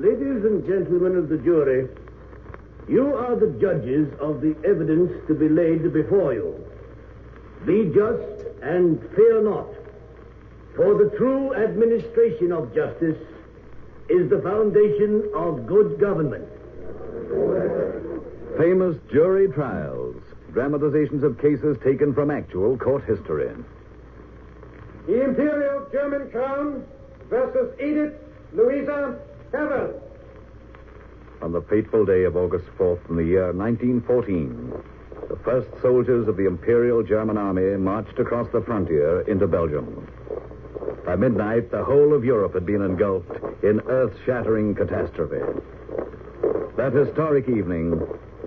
Ladies and gentlemen of the jury, you are the judges of the evidence to be laid before you. Be just and fear not, for the true administration of justice is the foundation of good government. Famous jury trials, dramatizations of cases taken from actual court history. The Imperial German Crown versus Edith Louisa Cavel. On the fateful day of August 4th in the year 1914, the first soldiers of the Imperial German Army marched across the frontier into Belgium. By midnight, the whole of Europe had been engulfed in earth-shattering catastrophe. That historic evening,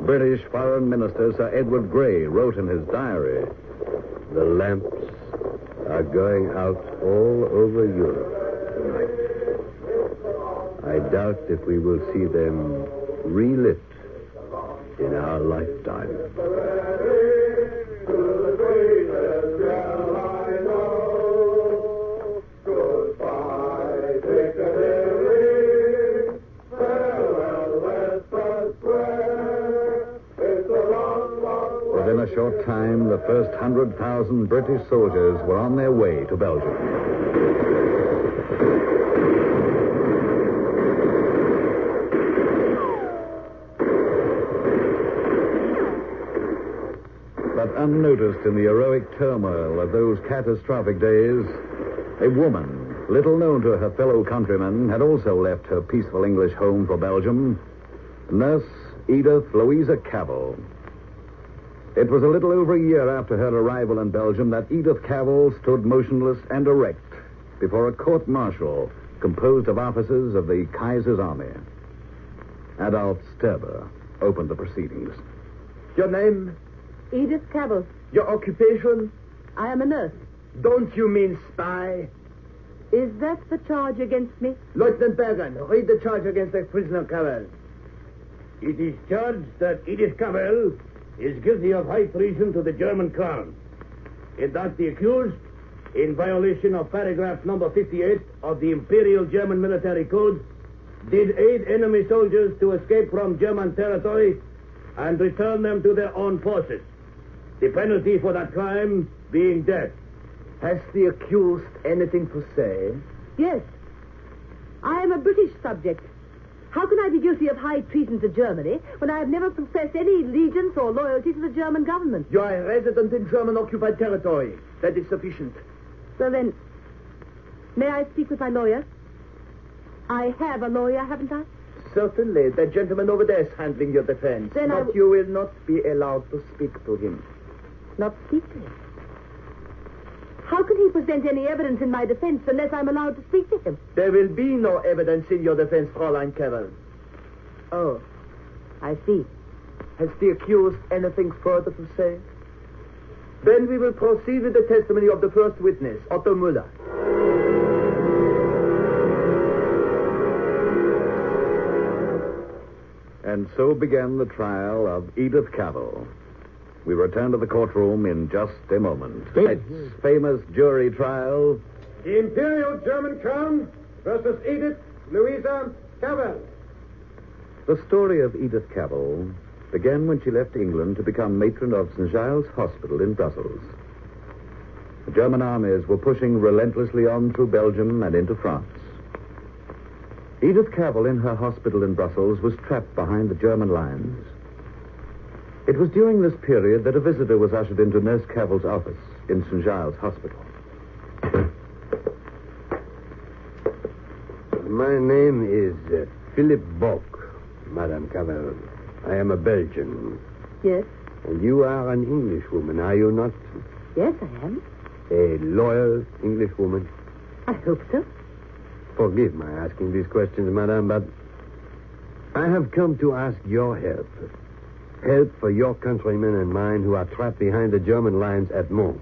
British Foreign Minister Sir Edward Grey wrote in his diary, "The lamps are going out all over Europe tonight. I doubt if we will see them relit in our lifetime." Within a short time, the first 100,000 British soldiers were on their way to Belgium. But unnoticed in the heroic turmoil of those catastrophic days, a woman, little known to her fellow countrymen, had also left her peaceful English home for Belgium, Nurse Edith Louisa Cavel. It was a little over a year after her arrival in Belgium that Edith Cavel stood motionless and erect before a court-martial composed of officers of the Kaiser's army. Adolf Sterber opened the proceedings. Your name? Edith Cavel. Your occupation? I am a nurse. Don't you mean spy? Is that the charge against me? Lieutenant Bergen, read the charge against the prisoner Cavel. It is charged that Edith Cavel is guilty of high treason to the German crown. In that the accused, in violation of paragraph number 58 of the Imperial German Military Code, did aid enemy soldiers to escape from German territory and return them to their own forces. The penalty for that crime being death. Has the accused anything to say? Yes. I am a British subject. How can I be guilty of high treason to Germany when I have never professed any allegiance or loyalty to the German government? You are a resident in German-occupied territory. That is sufficient. So then, may I speak with my lawyer? I have a lawyer, haven't I? Certainly. The gentleman over there is handling your defense. Then but you will not be allowed to speak to him. Not speak to him? How can he present any evidence in my defense unless I'm allowed to speak to him? There will be no evidence in your defense, Fräulein Cavel. Oh, I see. Has the accused anything further to say? Then we will proceed with the testimony of the first witness, Otto Müller. And so began the trial of Edith Cavel. We return to the courtroom in just a moment. Its famous jury trial. The Imperial German Crown versus Edith Louisa Cavel. The story of Edith Cavel began when she left England to become matron of St. Giles Hospital in Brussels. The German armies were pushing relentlessly on through Belgium and into France. Edith Cavel, in her hospital in Brussels, was trapped behind the German lines. It was during this period that a visitor was ushered into Nurse Cavel's office in St. Giles Hospital. My name is Philip Bock, Madame Cavel. I am a Belgian. Yes? And you are an Englishwoman, are you not? Yes, I am. A loyal Englishwoman? I hope so. Forgive my asking these questions, Madame, but I have come to ask your help. Help for your countrymen and mine who are trapped behind the German lines at Mons.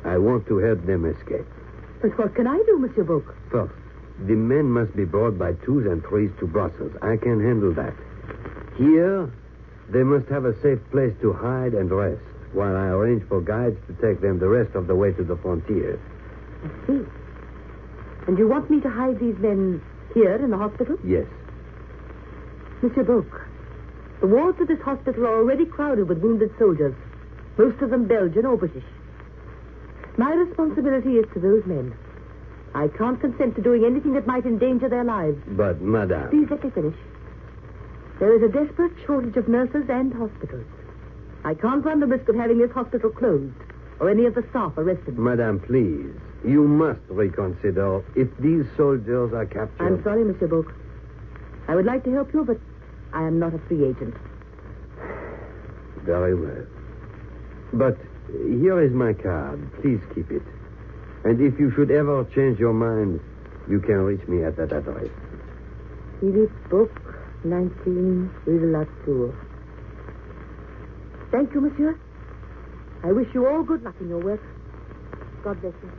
I want to help them escape. But what can I do, Monsieur Bock? First, the men must be brought by twos and threes to Brussels. I can handle that. Here, they must have a safe place to hide and rest, while I arrange for guides to take them the rest of the way to the frontier. I see. And you want me to hide these men here in the hospital? Yes. Monsieur Book, the wards of this hospital are already crowded with wounded soldiers, most of them Belgian or British. My responsibility is to those men. I can't consent to doing anything that might endanger their lives. But, madame... Please let me finish. There is a desperate shortage of nurses and hospitals. I can't run the risk of having this hospital closed or any of the staff arrested. Madame, please. You must reconsider. If these soldiers are captured... I'm sorry, Monsieur Book. I would like to help you, but I am not a free agent. Very well. But here is my card. Please keep it. And if you should ever change your mind, you can reach me at that address. Edith Book, 19 Rue de la Tour. Thank you, monsieur. I wish you all good luck in your work. God bless you.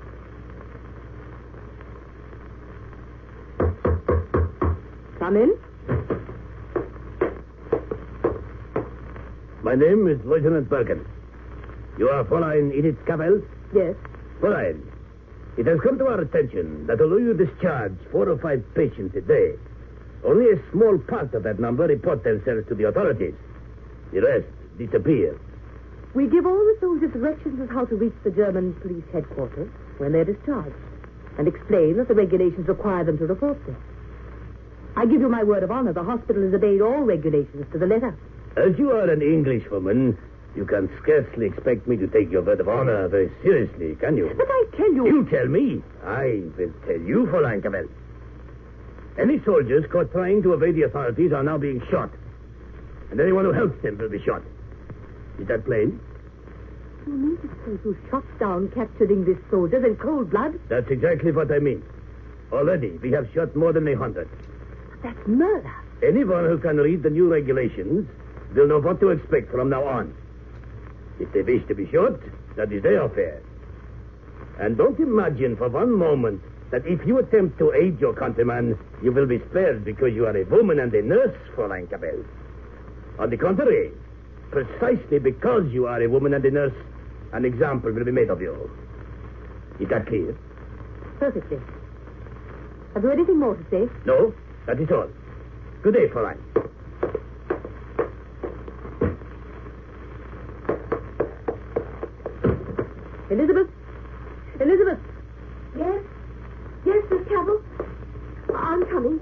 Come in. My name is Lieutenant Bergen. You are Fräulein Edith Cavel? Yes. Fräulein, it has come to our attention that although you discharge 4 or 5 patients a day, only a small part of that number report themselves to the authorities. The rest disappear. We give all the soldiers directions as how to reach the German police headquarters when they're discharged, and explain that the regulations require them to report there. I give you my word of honor, the hospital has obeyed all regulations to the letter. As you are an Englishwoman, you can scarcely expect me to take your word of honor very seriously, can you? But I tell you... You tell me. I will tell you, Fräulein Cavel. Any soldiers caught trying to evade the authorities are now being shot. And anyone who helps them will be shot. Is that plain? You mean to say you shot down captured English soldiers in cold blood? That's exactly what I mean. Already, we have shot more than 100. That's murder. Anyone who can read the new regulations will know what to expect from now on. If they wish to be shot, that is their affair. And don't imagine for one moment that if you attempt to aid your countryman, you will be spared because you are a woman and a nurse, Fräulein Cavel. On the contrary, precisely because you are a woman and a nurse, an example will be made of you. Is that clear? Perfectly. Have you anything more to say? No, that is all. Good day, Fräulein. Elizabeth? Elizabeth? Yes? Yes, Miss Cavel? I'm coming.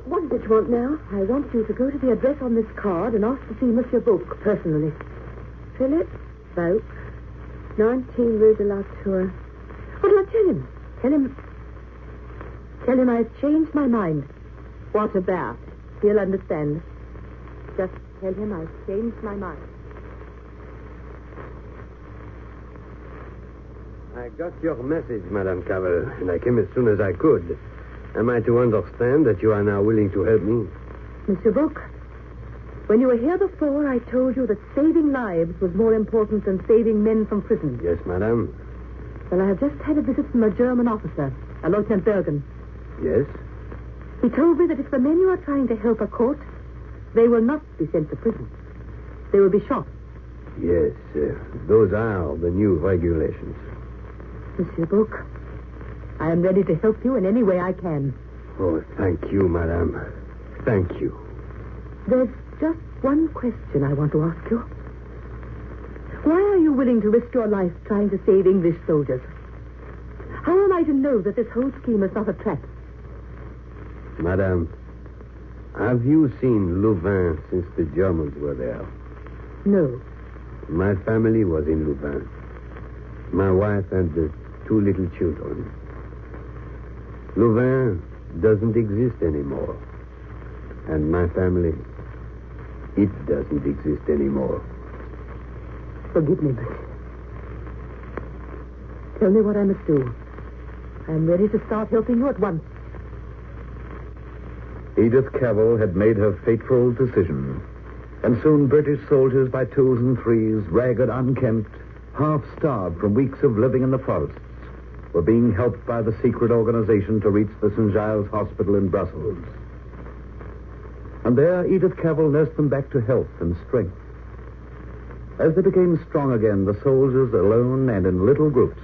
What did you want now? I want you to go to the address on this card and ask to see Monsieur Book personally. Philip Book, 19 Rue de la Tour. What'll I tell him? Tell him I've changed my mind. What about? He'll understand. Just tell him I've changed my mind. I got your message, Madame Cavel, and I came as soon as I could. Am I to understand that you are now willing to help me? Monsieur Book, when you were here before, I told you that saving lives was more important than saving men from prison. Yes, Madame. Well, I have just had a visit from a German officer, a Lieutenant Bergen. Yes? He told me that if the men you are trying to help are caught, they will not be sent to prison. They will be shot. Yes, those are the new regulations. Monsieur Book, I am ready to help you in any way I can. Oh, thank you, Madame. Thank you. There's just one question I want to ask you. Why are you willing to risk your life trying to save English soldiers? How am I to know that this whole scheme is not a trap? Madame, have you seen Louvain since the Germans were there? No. My family was in Louvain. My wife and the 2 little children. Louvain doesn't exist anymore. And my family, it doesn't exist anymore. Forgive me, but tell me what I must do. I am ready to start helping you at once. Edith Cavel had made her fateful decision. And soon British soldiers by 2s and 3s, ragged, unkempt, half-starved from weeks of living in the forests, were being helped by the secret organization to reach the St. Giles Hospital in Brussels. And there Edith Cavel nursed them back to health and strength. As they became strong again, the soldiers, alone and in little groups,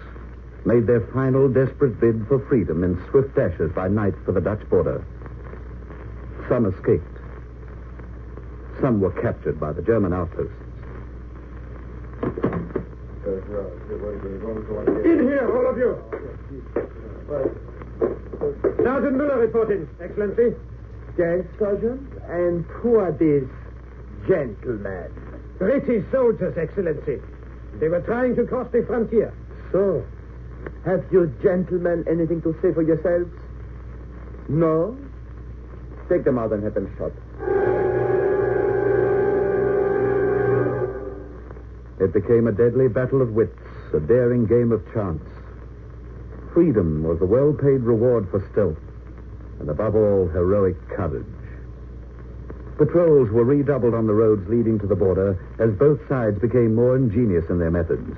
made their final desperate bid for freedom in swift dashes by night for the Dutch border. Some escaped. Some were captured by the German outposts. In here, all of you. Sergeant Müller reporting, Excellency. Yes, Sergeant? And who are these gentlemen? British soldiers, Excellency. They were trying to cross the frontier. So, have you gentlemen anything to say for yourselves? No? Take them out and have them shot. It became a deadly battle of wits, a daring game of chance. Freedom was the well-paid reward for stealth, and above all, heroic courage. Patrols were redoubled on the roads leading to the border as both sides became more ingenious in their methods.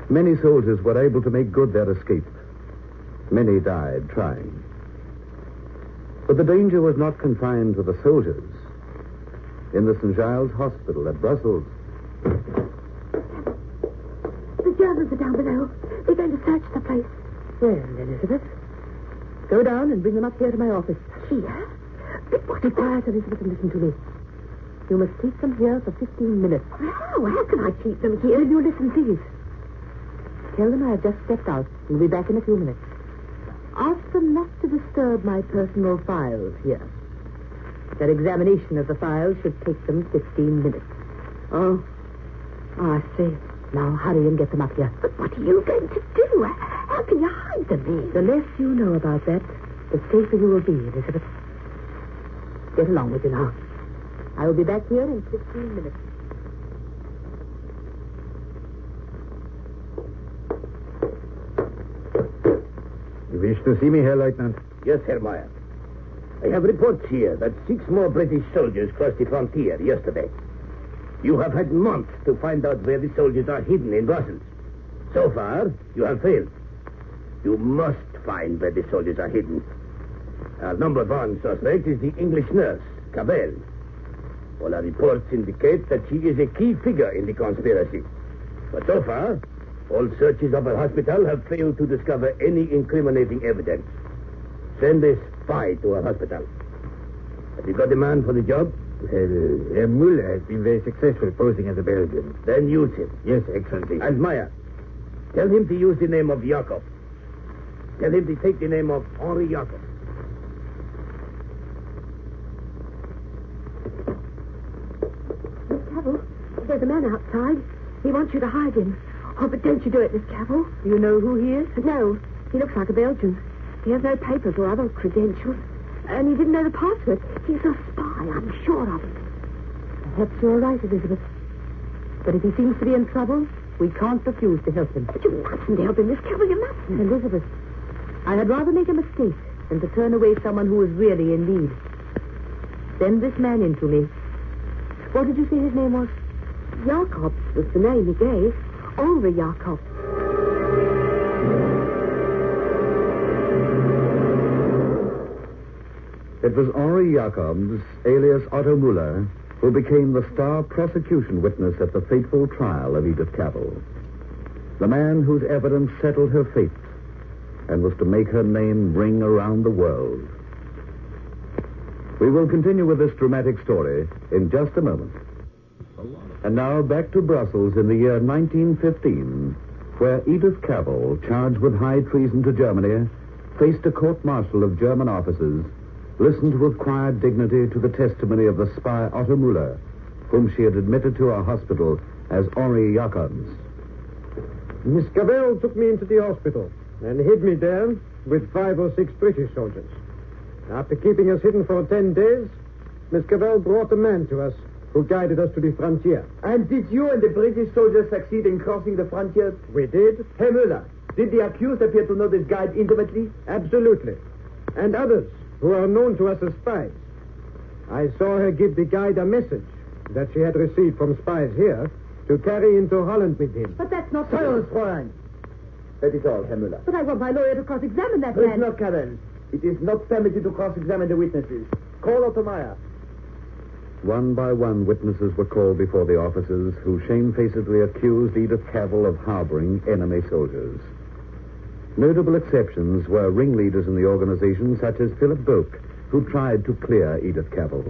Many soldiers were able to make good their escape. Many died trying. But the danger was not confined to the soldiers. In the St. Giles Hospital at Brussels, The Germans are down below. They're going to search the place. Well, Elizabeth, go down and bring them up here to my office. Here? Be quiet, Elizabeth, and listen to me. You must keep them here for 15 minutes. How can I keep them here? Will you listen, please? Tell them I have just stepped out. We'll be back in a few minutes. Ask them not to disturb my personal files here. Their examination of the files should take them 15 minutes. Oh, I see. Now hurry and get them up here. But what are you going to do? How can you hide them here? The less you know about that, the safer you will be, Elizabeth. Get along with you now. I will be back here in 15 minutes. You wish to see me, Herr Lieutenant? Yes, Herr Meyer. I have reports here that 6 more British soldiers crossed the frontier yesterday. You have had months to find out where the soldiers are hidden in Brussels. So far, you have failed. You must find where the soldiers are hidden. Our number 1 suspect is the English nurse, Cavel. All our reports indicate that she is a key figure in the conspiracy. But so far, all searches of her hospital have failed to discover any incriminating evidence. Send a spy to her hospital. Have you got a man for the job? Herr Müller has been very successful posing as a Belgian. Then use him. Yes, Excellency. And Meyer, tell him to use the name of Jakob. Tell him to take the name of Henri Jakob. Miss Cavel, there's a man outside. He wants you to hide him. Oh, but don't you do it, Miss Cavel. Do you know who he is? No, he looks like a Belgian. He has no papers or other credentials. And he didn't know the password. He's a spy, I'm sure of it. Perhaps you're right, Elizabeth. But if he seems to be in trouble, we can't refuse to help him. But you mustn't help him, Miss Cavel, you mustn't. Elizabeth, I had rather make a mistake than to turn away someone who is really in need. Send this man in to me. What did you say his name was? Jakob was the name he gave. Henri Jakob. It was Henri Jacobs, alias Otto Müller, who became the star prosecution witness at the fateful trial of Edith Cavel. The man whose evidence settled her fate and was to make her name ring around the world. We will continue with this dramatic story in just a moment. And now back to Brussels in the year 1915, where Edith Cavel, charged with high treason to Germany, faced a court-martial of German officers, listened with quiet dignity to the testimony of the spy Otto Müller, whom she had admitted to our hospital as Henri Jacobs. Miss Cavel took me into the hospital and hid me there with 5 or 6 British soldiers. After keeping us hidden for 10 days, Miss Cavel brought a man to us who guided us to the frontier. And did you and the British soldiers succeed in crossing the frontier? We did. Herr Müller, did the accused appear to know this guide intimately? Absolutely. And others who are known to us as spies. I saw her give the guide a message that she had received from spies here to carry into Holland with him. But that's not... Silence, Fräulein. That is all, Herr Müller. But I want my lawyer to cross-examine that man. Prisoner Cavel, it is not permitted to cross-examine the witnesses. Call Otto Meyer. One by one, witnesses were called before the officers who shamefacedly accused Edith Cavel of harboring enemy soldiers. Notable exceptions were ringleaders in the organization, such as Philip Boak, who tried to clear Edith Cavel.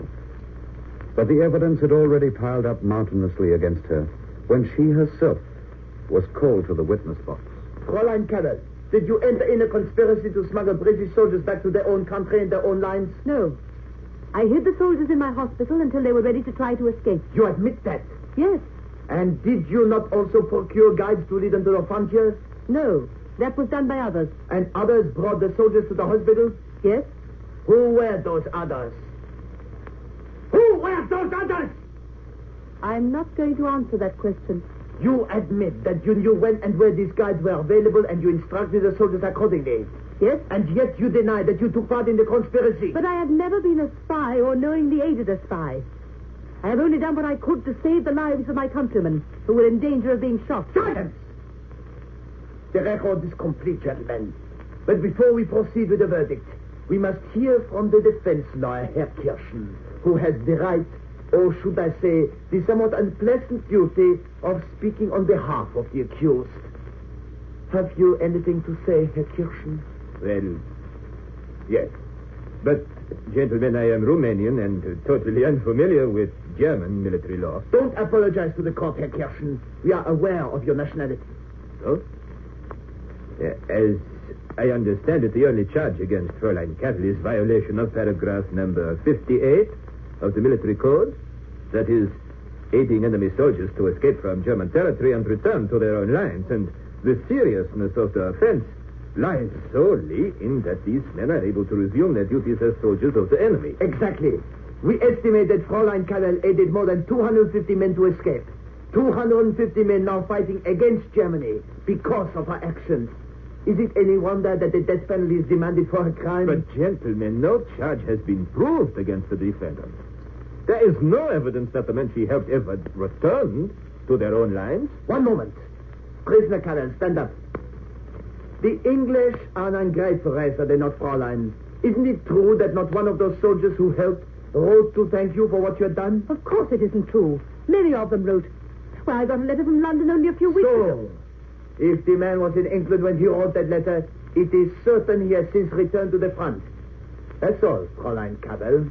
But the evidence had already piled up mountainously against her when she herself was called to the witness box. Fräulein Cavel, did you enter in a conspiracy to smuggle British soldiers back to their own country and their own lines? No. I hid the soldiers in my hospital until they were ready to try to escape. You admit that? Yes. And did you not also procure guides to lead them to the frontiers? No. That was done by others. And others brought the soldiers to the hospital? Yes. Who were those others? Who were those others? I'm not going to answer that question. You admit that you knew when and where these guides were available and you instructed the soldiers accordingly. Yes. And yet you deny that you took part in the conspiracy. But I have never been a spy or knowingly aided a spy. I have only done what I could to save the lives of my countrymen who were in danger of being shot. Silence! The record is complete, gentlemen. But before we proceed with the verdict, we must hear from the defense lawyer, Herr Kirschen, who has the right, or should I say, the somewhat unpleasant duty of speaking on behalf of the accused. Have you anything to say, Herr Kirschen? Well, yes. But, gentlemen, I am Romanian and totally unfamiliar with German military law. Don't apologize to the court, Herr Kirschen. We are aware of your nationality. So? As I understand it, the only charge against Fräulein Cavel is violation of paragraph number 58 of the military code. That is, aiding enemy soldiers to escape from German territory and return to their own lines. And the seriousness of the offense lies solely in that these men are able to resume their duties as soldiers of the enemy. Exactly. We estimate that Fräulein Cavel aided more than 250 men to escape. 250 men now fighting against Germany because of her actions. Is it any wonder that the death penalty is demanded for her crime? But, gentlemen, no charge has been proved against the defendant. There is no evidence that the men she helped ever returned to their own lines. One moment. Prisoner Cavel, stand up. The English are an ungrateful race, are they not, Fräulein? Isn't it true that not one of those soldiers who helped wrote to thank you for what you had done? Of course it isn't true. Many of them wrote. Why, I got a letter from London only a few weeks ago. If the man was in England when he wrote that letter, it is certain he has since returned to the front. That's all, Fräulein Cavel.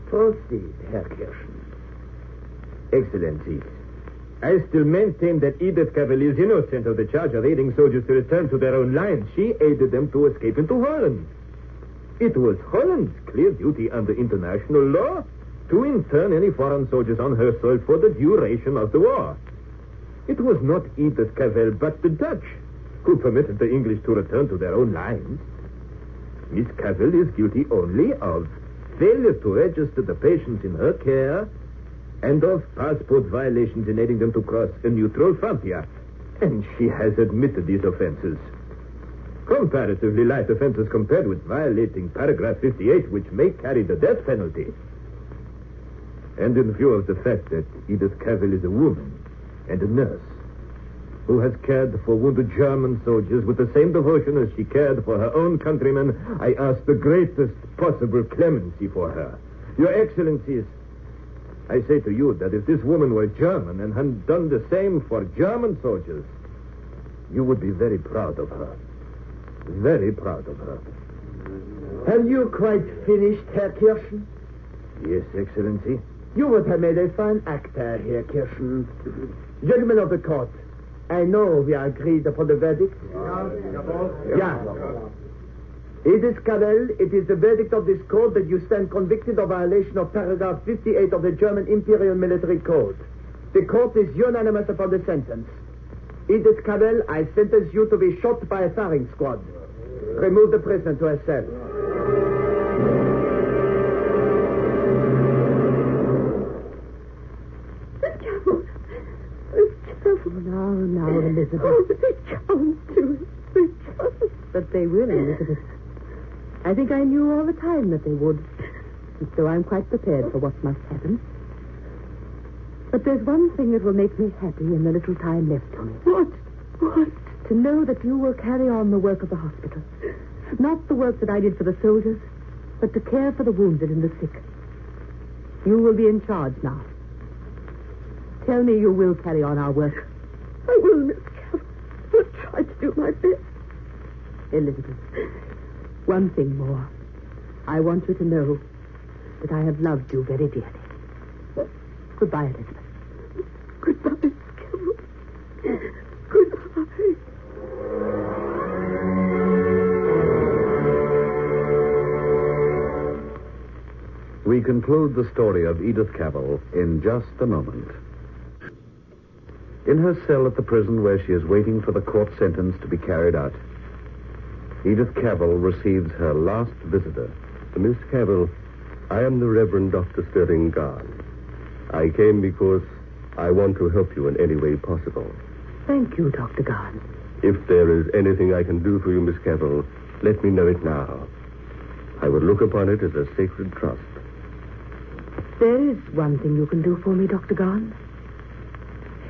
Proceed, Herr Kirschen. Excellencies, I still maintain that Edith Cavel is innocent of the charge of aiding soldiers to return to their own lines. She aided them to escape into Holland. It was Holland's clear duty under international law to intern any foreign soldiers on her soil for the duration of the war. It was not Edith Cavel, but the Dutch who permitted the English to return to their own lines. Miss Cavel is guilty only of failure to register the patients in her care and of passport violations in aiding them to cross a neutral frontier. And she has admitted these offenses. Comparatively light offenses compared with violating paragraph 58, which may carry the death penalty. And in view of the fact that Edith Cavel is a woman and a nurse who has cared for wounded German soldiers with the same devotion as she cared for her own countrymen, I ask the greatest possible clemency for her. Your Excellencies, I say to you that if this woman were German and had done the same for German soldiers, you would be very proud of her. Very proud of her. Have you quite finished, Herr Kirschen? Yes, Excellency. You would have made a fine actor, Herr Kirschen. Gentlemen of the court, I know we are agreed upon the verdict. Yeah. Edith Cavel, it is the verdict of this court that you stand convicted of violation of paragraph 58 of the German Imperial Military Code. The court is unanimous upon the sentence. Edith Cavel, I sentence you to be shot by a firing squad. Remove the prisoner to her cell. Now, Elizabeth. Oh, they can't do it. They can't. But they will, Elizabeth. I think I knew all the time that they would. And so I'm quite prepared for what must happen. But there's one thing that will make me happy in the little time left to me. What? What? To know that you will carry on the work of the hospital. Not the work that I did for the soldiers, but to care for the wounded and the sick. You will be in charge now. Tell me you will carry on our work. I will, Miss Cavel. I'll try to do my best. Elizabeth, one thing more. I want you to know that I have loved you very dearly. Goodbye, Elizabeth. Goodbye, Miss Cavel. Goodbye. We conclude the story of Edith Cavel in just a moment. In her cell at the prison where she is waiting for the court sentence to be carried out, Edith Cavel receives her last visitor. Miss Cavel, I am the Reverend Dr. Sterling Garn. I came because I want to help you in any way possible. Thank you, Dr. Garn. If there is anything I can do for you, Miss Cavel, let me know it now. I would look upon it as a sacred trust. There is one thing you can do for me, Dr. Garn.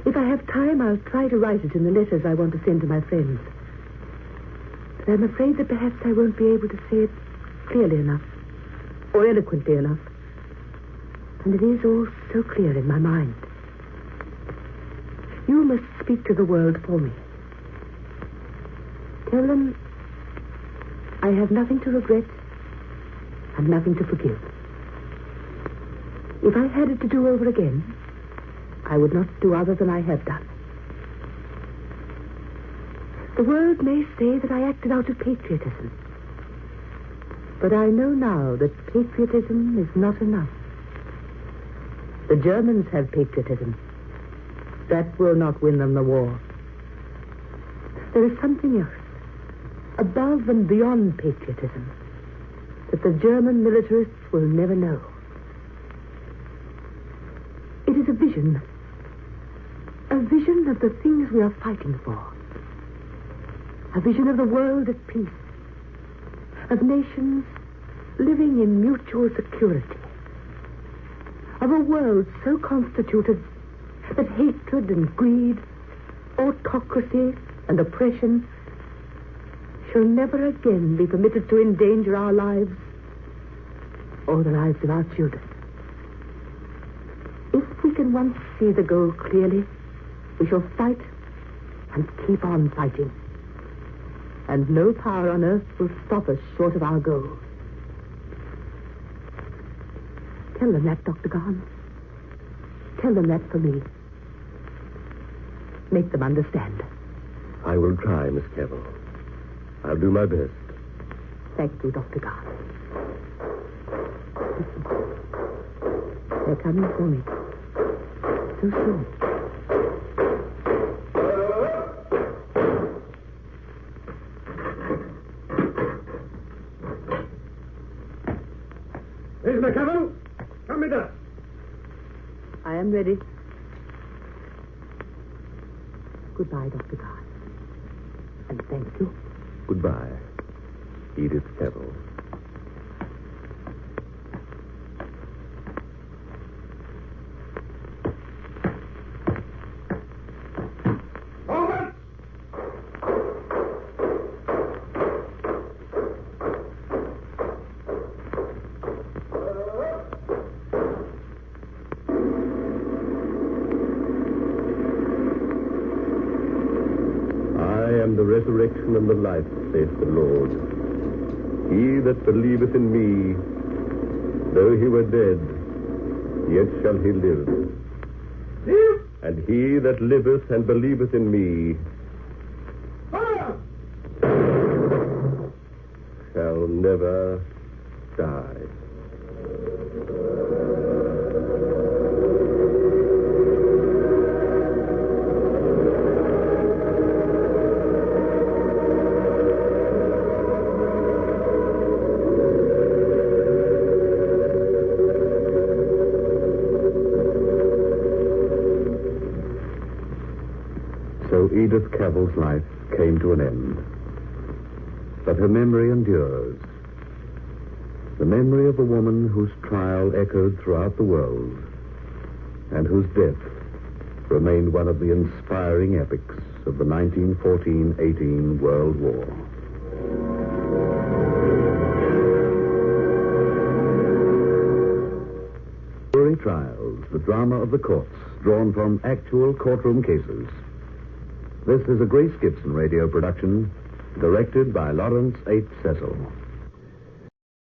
If I have time, I'll try to write it in the letters I want to send to my friends. But I'm afraid that perhaps I won't be able to say it clearly enough, or eloquently enough. And it is all so clear in my mind. You must speak to the world for me. Tell them I have nothing to regret and nothing to forgive. If I had it to do over again, I would not do other than I have done. The world may say that I acted out of patriotism. But I know now that patriotism is not enough. The Germans have patriotism. That will not win them the war. There is something else, above and beyond patriotism, that the German militarists will never know. It is a vision of the things we are fighting for. A vision of the world at peace, of nations living in mutual security, of a world so constituted that hatred and greed, autocracy and oppression shall never again be permitted to endanger our lives or the lives of our children. If we can once see the goal clearly, we shall fight and keep on fighting. And no power on earth will stop us short of our goal. Tell them that, Dr. Garn. Tell them that for me. Make them understand. I will try, Miss Cavel. I'll do my best. Thank you, Dr. Garn. They're coming for me. So soon. Miss Cavel, come with us. I am ready. Goodbye, Dr. Garn. And thank you. Goodbye, Edith Cavel. I am the resurrection and the life, saith the Lord. He that believeth in me, though he were dead, yet shall he live. And he that liveth and believeth in me shall never die. So Edith Cavel's life came to an end. But her memory endures. The memory of a woman whose trial echoed throughout the world and whose death remained one of the inspiring epics of the 1914-18 World War. Jury trials, the drama of the courts, drawn from actual courtroom cases. This is a Grace Gibson radio production, directed by Lawrence H. Cecil.